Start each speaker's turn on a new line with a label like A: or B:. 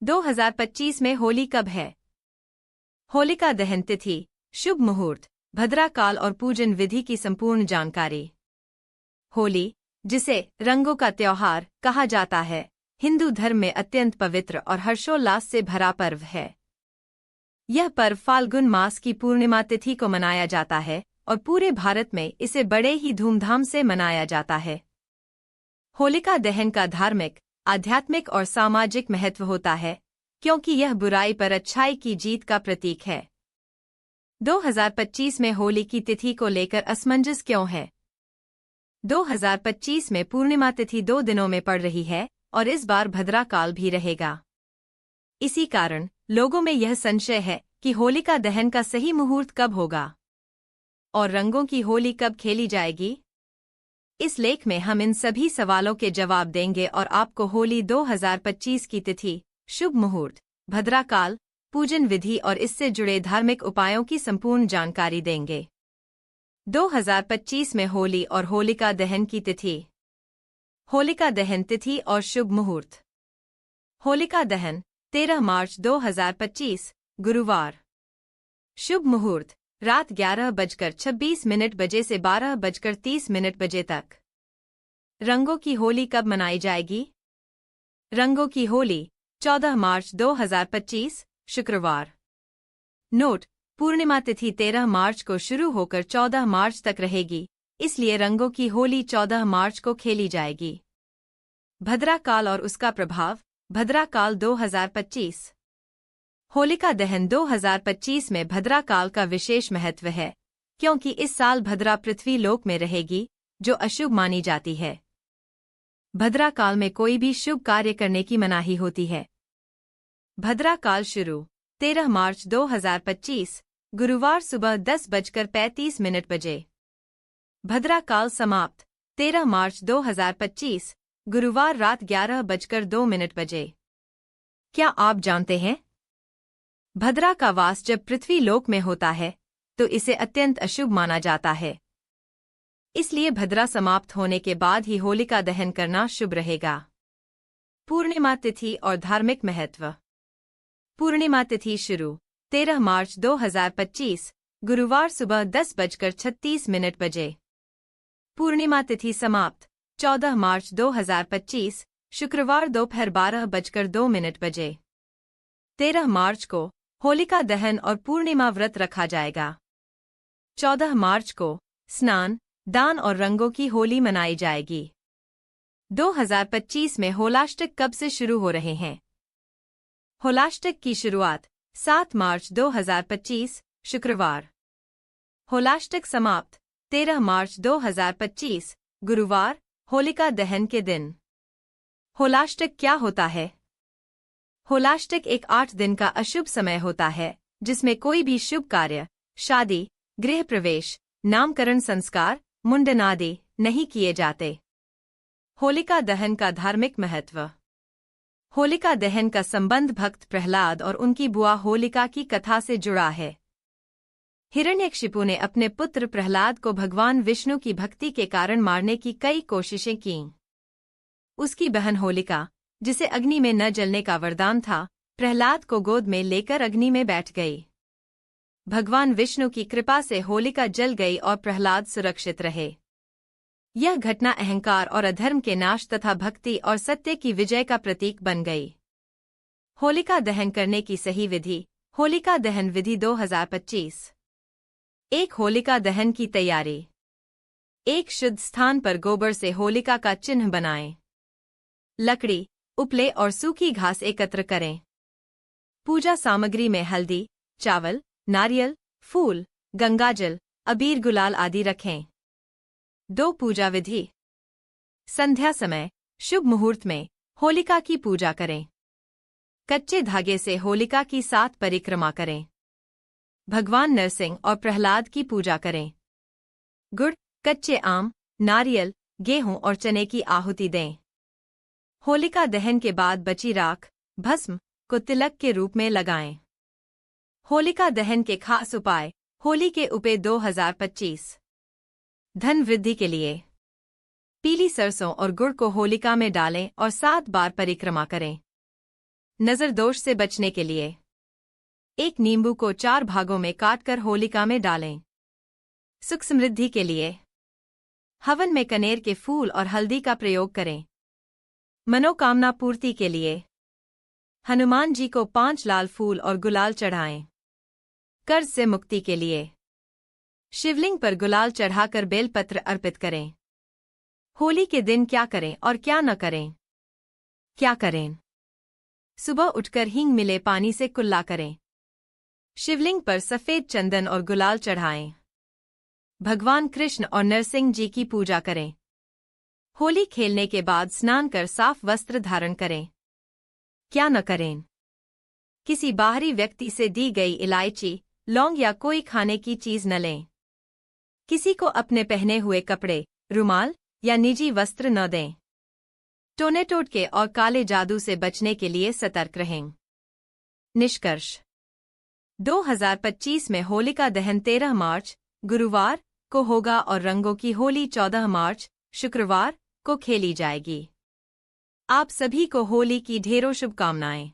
A: 2025 में होली कब है? होलिका दहन तिथि, शुभ मुहूर्त, भद्रा काल और पूजन विधि की संपूर्ण जानकारी। होली, जिसे रंगों का त्योहार कहा जाता है, हिंदू धर्म में अत्यंत पवित्र और हर्षोल्लास से भरा पर्व है। यह पर्व फाल्गुन मास की पूर्णिमा तिथि को मनाया जाता है और पूरे भारत में इसे बड़े ही धूमधाम से मनाया जाता है। होलिका दहन का धार्मिक, आध्यात्मिक और सामाजिक महत्व होता है, क्योंकि यह बुराई पर अच्छाई की जीत का प्रतीक है। 2025 में होली की तिथि को लेकर असमंजस क्यों है? 2025 में पूर्णिमा तिथि 2 दिनों में पड़ रही है और इस बार भद्रा काल भी रहेगा। इसी कारण लोगों में यह संशय है कि होलिका दहन का सही मुहूर्त कब होगा और रंगों की होली कब खेली जाएगी। इस लेख में हम इन सभी सवालों के जवाब देंगे और आपको होली 2025 की तिथि, शुभ मुहूर्त, भद्रा काल, पूजन विधि और इससे जुड़े धार्मिक उपायों की संपूर्ण जानकारी देंगे। 2025 में होली और होलिका दहन की तिथि। होलिका दहन तिथि और शुभ मुहूर्त। होलिका दहन 13 मार्च 2025, गुरुवार। शुभ मुहूर्त रात 11:26 बजे से 12:30 बजे तक। रंगों की होली कब मनाई जाएगी? रंगों की होली 14 मार्च 2025, शुक्रवार। नोट: पूर्णिमा तिथि 13 मार्च को शुरू होकर 14 मार्च तक रहेगी, इसलिए रंगों की होली 14 मार्च को खेली जाएगी। भद्रा काल और उसका प्रभाव। भद्रा काल 2025। होलिका दहन 2025 में भद्रा काल का विशेष महत्व है, क्योंकि इस साल भद्रा पृथ्वी लोक में रहेगी, जो अशुभ मानी जाती है। भद्रा काल में कोई भी शुभ कार्य करने की मनाही होती है। भद्रा काल शुरू 13 मार्च 2025, गुरुवार सुबह 10:35 बजे। भद्रा काल समाप्त 13 मार्च 2025, गुरुवार रात 11:02 बजे। क्या आप जानते हैं? भद्रा का वास जब पृथ्वी लोक में होता है तो इसे अत्यंत अशुभ माना जाता है। इसलिए भद्रा समाप्त होने के बाद ही होलिका दहन करना शुभ रहेगा। पूर्णिमा तिथि और धार्मिक महत्व। पूर्णिमा तिथि शुरू 13 मार्च 2025, गुरुवार सुबह 10:36 बजे। पूर्णिमा तिथि समाप्त 14 मार्च 2025, शुक्रवार दोपहर 12:02 बजे। 13 मार्च को होलिका दहन और पूर्णिमा व्रत रखा जाएगा। 14 मार्च को स्नान, दान और रंगों की होली मनाई जाएगी। 2025 में होलाष्टक कब से शुरू हो रहे हैं? होलाष्टक की शुरुआत 7 मार्च 2025, शुक्रवार। होलाष्टक समाप्त 13 मार्च 2025, गुरुवार, होलिका दहन के दिन। होलाष्टक क्या होता है? होलाष्टक एक 8 दिन का अशुभ समय होता है, जिसमें कोई भी शुभ कार्य, शादी, गृह प्रवेश, नामकरण संस्कार, मुंडन आदि नहीं किए जाते। होलिका दहन का धार्मिक महत्व। होलिका दहन का संबंध भक्त प्रहलाद और उनकी बुआ होलिका की कथा से जुड़ा है। हिरण्यकशिपु ने अपने पुत्र प्रहलाद को भगवान विष्णु की भक्ति के कारण मारने की कई कोशिशें कीं। उसकी बहन होलिका, जिसे अग्नि में न जलने का वरदान था, प्रहलाद को गोद में लेकर अग्नि में बैठ गई। भगवान विष्णु की कृपा से होलिका जल गई और प्रहलाद सुरक्षित रहे। यह घटना अहंकार और अधर्म के नाश तथा भक्ति और सत्य की विजय का प्रतीक बन गई। होलिका दहन करने की सही विधि। होलिका दहन विधि 2025। एक होलिका दहन की तैयारी। एक शुद्ध स्थान पर गोबर से होलिका का चिन्ह बनाएं। लकड़ी, उपले और सूखी घास एकत्र करें। पूजा सामग्री में हल्दी, चावल, नारियल, फूल, गंगाजल, अबीर गुलाल आदि रखें। 2 पूजा विधि। संध्या समय, शुभ मुहूर्त में होलिका की पूजा करें। कच्चे धागे से होलिका की 7 परिक्रमा करें। भगवान नरसिंह और प्रहलाद की पूजा करें। गुड़, कच्चे आम, नारियल, गेहूं और चने की आहुति दें। होलिका दहन के बाद बची राख, भस्म को तिलक के रूप में लगाएं। होलिका दहन के खास उपाय। होली के उपाय 2025। धन वृद्धि के लिए पीली सरसों और गुड़ को होलिका में डालें और 7 बार परिक्रमा करें। नज़र दोष से बचने के लिए एक नींबू को 4 भागों में काटकर होलिका में डालें। सुख समृद्धि के लिए हवन में कनेर के फूल और हल्दी का प्रयोग करें। मनोकामना पूर्ति के लिए हनुमान जी को 5 लाल फूल और गुलाल चढ़ाएं। कर्ज से मुक्ति के लिए शिवलिंग पर गुलाल चढ़ाकर बेलपत्र अर्पित करें। होली के दिन क्या करें और क्या न करें? क्या करें? सुबह उठकर हींग मिले पानी से कुल्ला करें। शिवलिंग पर सफेद चंदन और गुलाल चढ़ाएं। भगवान कृष्ण और नरसिंह जी की पूजा करें। होली खेलने के बाद स्नान कर साफ वस्त्र धारण करें। क्या न करें? किसी बाहरी व्यक्ति से दी गई इलायची, लौंग या कोई खाने की चीज न लें। किसी को अपने पहने हुए कपड़े, रुमाल या निजी वस्त्र न दें। टोने टोटके और काले जादू से बचने के लिए सतर्क रहें। निष्कर्ष 2025 में होलिका दहन 13 मार्च गुरुवार को होगा और रंगों की होली 14 मार्च शुक्रवार को खेली जाएगी। आप सभी को होली की ढेरों शुभकामनाएं।